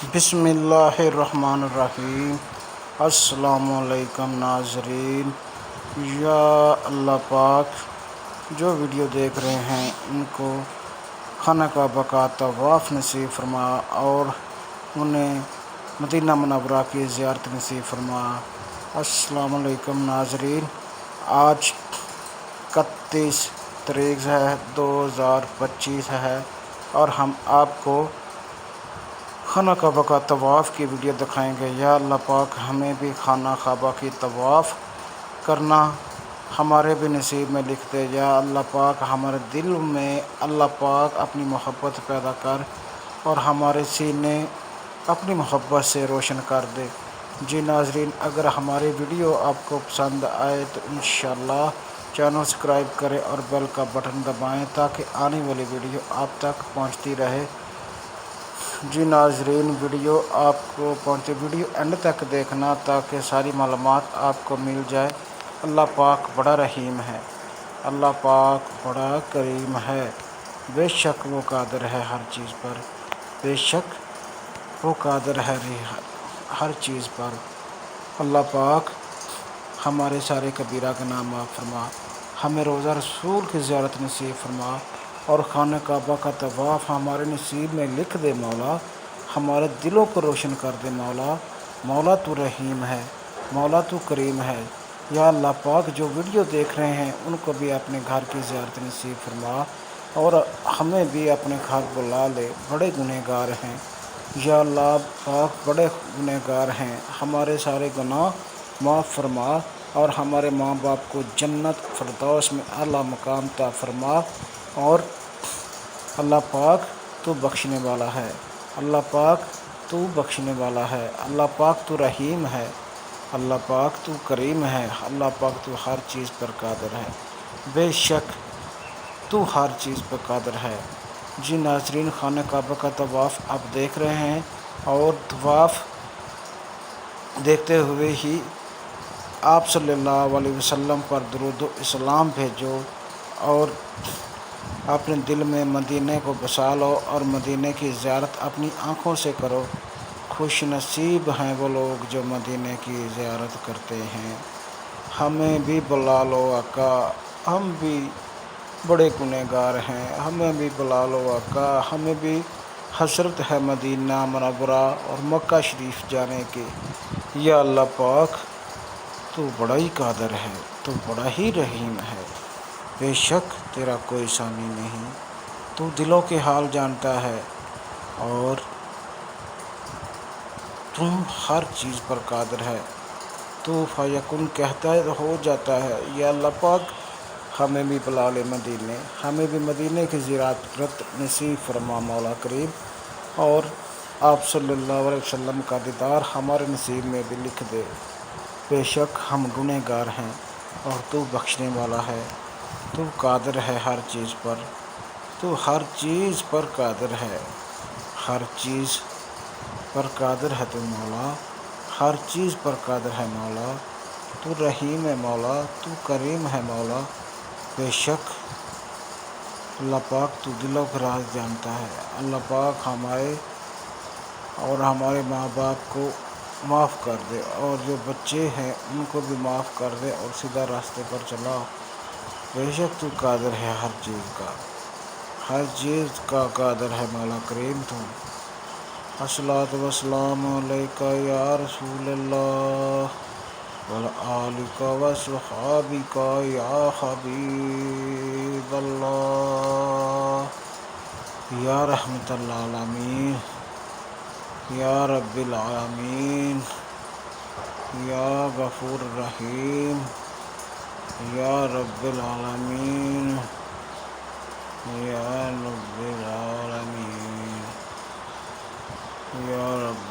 بسم اللہ الرحمن الرحیم۔ السلام علیکم ناظرین۔ یا اللہ پاک جو ویڈیو دیکھ رہے ہیں ان کو خانہ کعبہ کا طواف نصیب فرما اور انہیں مدینہ منورہ کی زیارت نصیب فرما۔ السلام علیکم ناظرین۔ آج 31 تاریخ ہے 2025 ہے اور ہم آپ کو خانہ کعبہ کا طواف کی ویڈیو دکھائیں گے۔ یا اللہ پاک ہمیں بھی خانہ کعبہ کی طواف کرنا ہمارے بھی نصیب میں لکھ دے۔ یا اللہ پاک ہمارے دل میں اللہ پاک اپنی محبت پیدا کر اور ہمارے سینے اپنی محبت سے روشن کر دے۔ جی ناظرین، اگر ہماری ویڈیو آپ کو پسند آئے تو انشاءاللہ چینل سبسکرائب کریں اور بیل کا بٹن دبائیں تاکہ آنے والی ویڈیو آپ تک پہنچتی رہے۔ جی ناظرین، ویڈیو آپ کو پہنچے ویڈیو اینڈ تک دیکھنا تاکہ ساری معلومات آپ کو مل جائے۔ اللہ پاک بڑا رحیم ہے، اللہ پاک بڑا کریم ہے۔ بے شک وہ قادر ہے ہر چیز پر، بے شک وہ قادر ہے ہر چیز پر۔ اللہ پاک ہمارے سارے کبیرہ گناہ معاف فرما، ہمیں روضہ رسول کی زیارت نصیب فرما اور خانہ کعبہ کا طواف ہمارے نصیب میں لکھ دے مولا، ہمارے دلوں کو روشن کر دے مولا۔ مولا تو رحیم ہے، مولا تو کریم ہے۔ یا اللہ پاک جو ویڈیو دیکھ رہے ہیں ان کو بھی اپنے گھر کی زیارت نصیب فرما اور ہمیں بھی اپنے گھر بلا لے، بڑے گنہگار ہیں۔ یا اللہ پاک بڑے گنہگار ہیں، ہمارے سارے گناہ معاف فرما اور ہمارے ماں باپ کو جنت فردوس میں اعلیٰ مقام عطا فرما۔ اور اللہ پاک تو بخشنے والا ہے، اللہ پاک تو بخشنے والا ہے، اللہ پاک تو رحیم ہے، اللہ پاک تو کریم ہے، اللہ پاک تو ہر چیز پر قادر ہے، بے شک تو ہر چیز پر قادر ہے۔ جی ناظرین، خانہ کعبہ کا طواف آپ دیکھ رہے ہیں اور طواف دیکھتے ہوئے ہی آپ صلی اللہ علیہ وسلم پر درود و اسلام بھیجو اور اپنے دل میں مدینے کو بسا لو اور مدینے کی زیارت اپنی آنکھوں سے کرو۔ خوش نصیب ہیں وہ لوگ جو مدینے کی زیارت کرتے ہیں۔ ہمیں بھی بلا لو آقا، ہم بھی بڑے گنہگار ہیں، ہمیں بھی بلا لو آقا، ہمیں بھی حسرت ہے مدینہ منورہ اور مکہ شریف جانے کی۔ یا اللہ پاک تو بڑا ہی قادر ہے، تو بڑا ہی رحیم ہے، بے شک تیرا کوئی ثانی نہیں، تو دلوں کے حال جانتا ہے اور تم ہر چیز پر قادر ہے، تو فیکن کہتا ہے تو ہو جاتا ہے۔ یا اللہ پاک ہمیں بھی بلا لے مدینے، ہمیں بھی مدینے کی زیارت نصیب فرما مولا کریم اور آپ صلی اللہ علیہ وسلم کا دیدار ہمارے نصیب میں بھی لکھ دے۔ بے شک ہم گنہگار ہیں اور تو بخشنے والا ہے، تو قادر ہے ہر چیز پر، تو ہر چیز پر قادر ہے، ہر چیز پر قادر ہے تو مولا، ہر چیز پر قادر ہے مولا، تو رحیم ہے مولا، تو کریم ہے مولا۔ بے شک اللہ پاک تو دلوں کا راز جانتا ہے۔ اللہ پاک ہمارے اور ہمارے ماں باپ کو معاف کر دے اور جو بچے ہیں ان کو بھی معاف کر دے اور سیدھا راستے پر چلا۔ بے شک تو قادر ہے ہر چیز کا، ہر چیز کا قادر ہے مولا کریم تو۔ الصلاۃ والسلام علیک یا رسول اللہ وعلیک وصحابک یا حبیب اللہ یا رحمت العالمین یا رب العالمین یا غفور الرحیم یا رب العالمین یا رب العالمین یا رب